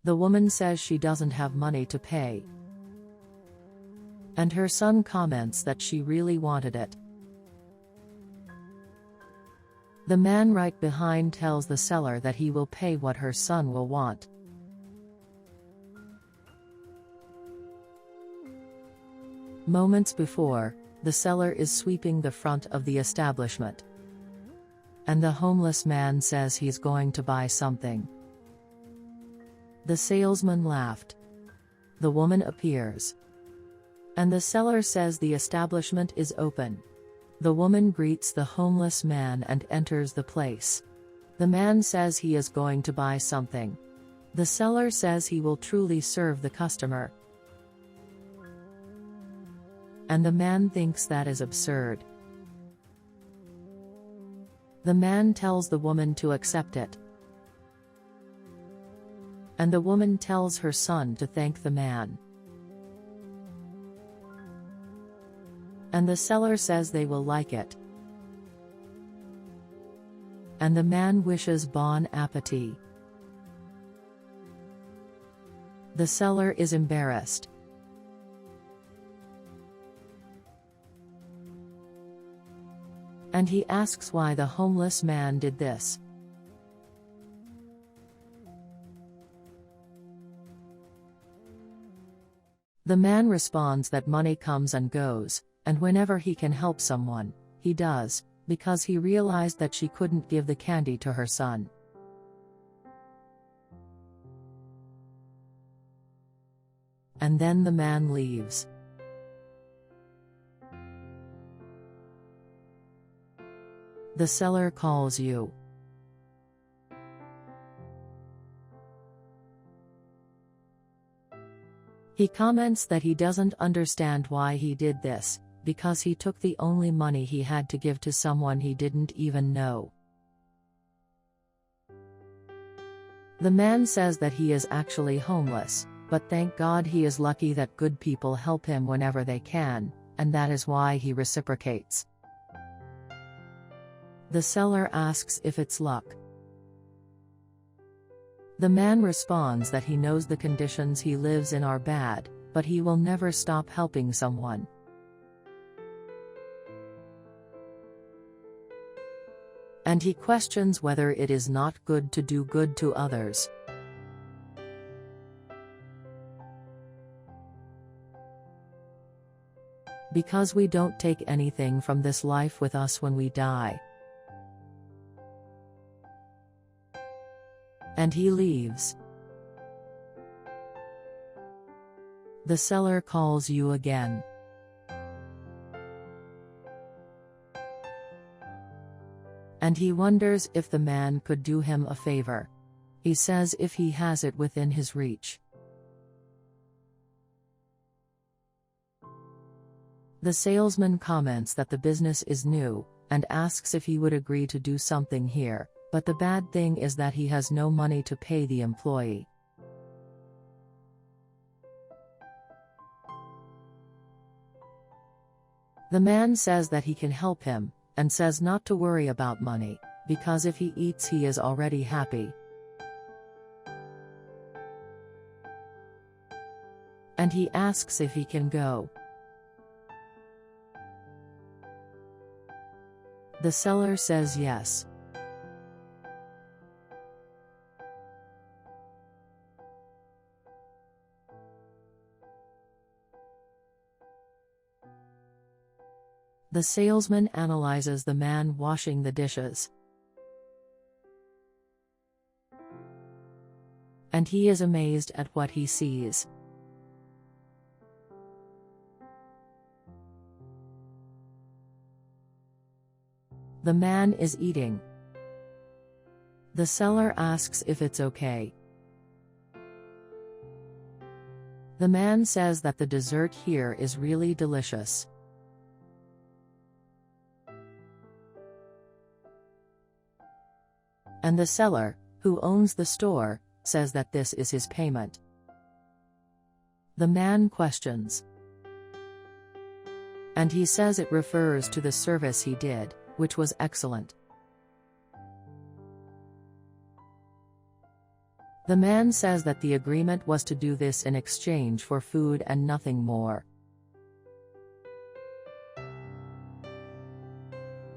The woman says she doesn't have money to pay, and her son comments that she really wanted it. The man right behind tells the seller that he will pay what her son will want. Moments before, the seller is sweeping the front of the establishment, and the homeless man says he's going to buy something. The salesman laughed. The woman appears, and the seller says the establishment is open. The woman greets the homeless man and enters the place. The man says he is going to buy something. The seller says he will truly serve the customer, and the man thinks that is absurd. The man tells the woman to accept it, and the woman tells her son to thank the man. And the seller says they will like it, and the man wishes bon appetit. The seller is embarrassed, and he asks why the homeless man did this. The man responds that money comes and goes, and whenever he can help someone, he does, because he realized that she couldn't give the candy to her son. And then the man leaves. The seller calls you. He comments that he doesn't understand why he did this, because he took the only money he had to give to someone he didn't even know. The man says that he is actually homeless, but thank God he is lucky that good people help him whenever they can, and that is why he reciprocates. The seller asks if it's luck. The man responds that he knows the conditions he lives in are bad, but he will never stop helping someone. And he questions whether it is not good to do good to others. Because we don't take anything from this life with us when we die. And he leaves. The seller calls you again. And he wonders if the man could do him a favor. He says if he has it within his reach. The salesman comments that the business is new, and asks if he would agree to do something here, but the bad thing is that he has no money to pay the employee. The man says that he can help him, and says not to worry about money, because if he eats he is already happy. And he asks if he can go. The seller says yes. The salesman analyzes the man washing the dishes, and he is amazed at what he sees. The man is eating. The seller asks if it's okay. The man says that the dessert here is really delicious. And the seller, who owns the store, says that this is his payment. The man questions, and he says it refers to the service he did, which was excellent. The man says that the agreement was to do this in exchange for food and nothing more.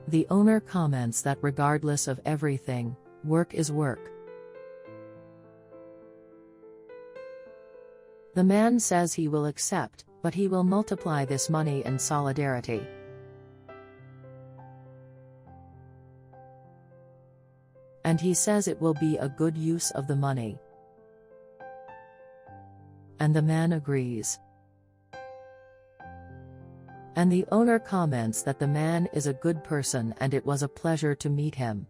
The owner comments that regardless of everything, work is work. The man says he will accept, but he will multiply this money in solidarity. And he says it will be a good use of the money. And the man agrees. And the owner comments that the man is a good person and it was a pleasure to meet him.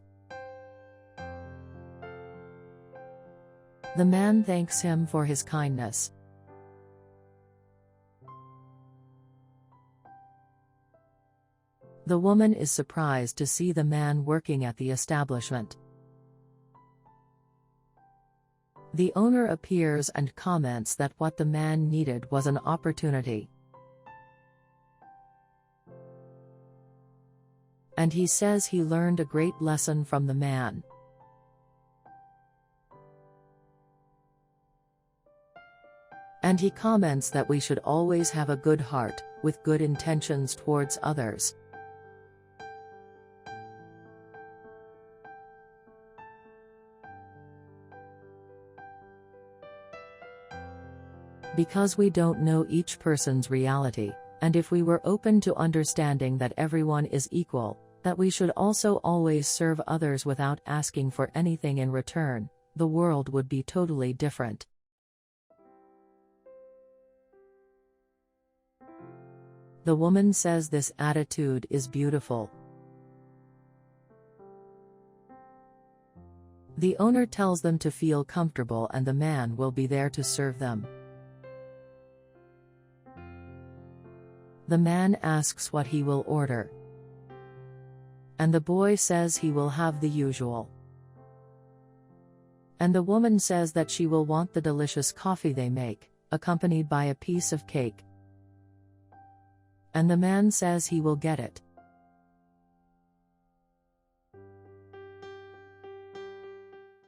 The man thanks him for his kindness. The woman is surprised to see the man working at the establishment. The owner appears and comments that what the man needed was an opportunity. And he says he learned a great lesson from the man. And he comments that we should always have a good heart, with good intentions towards others. Because we don't know each person's reality, and if we were open to understanding that everyone is equal, that we should also always serve others without asking for anything in return, the world would be totally different. The woman says this attitude is beautiful. The owner tells them to feel comfortable and the man will be there to serve them. The man asks what he will order. And the boy says he will have the usual. And the woman says that she will want the delicious coffee they make, accompanied by a piece of cake. And the man says he will get it.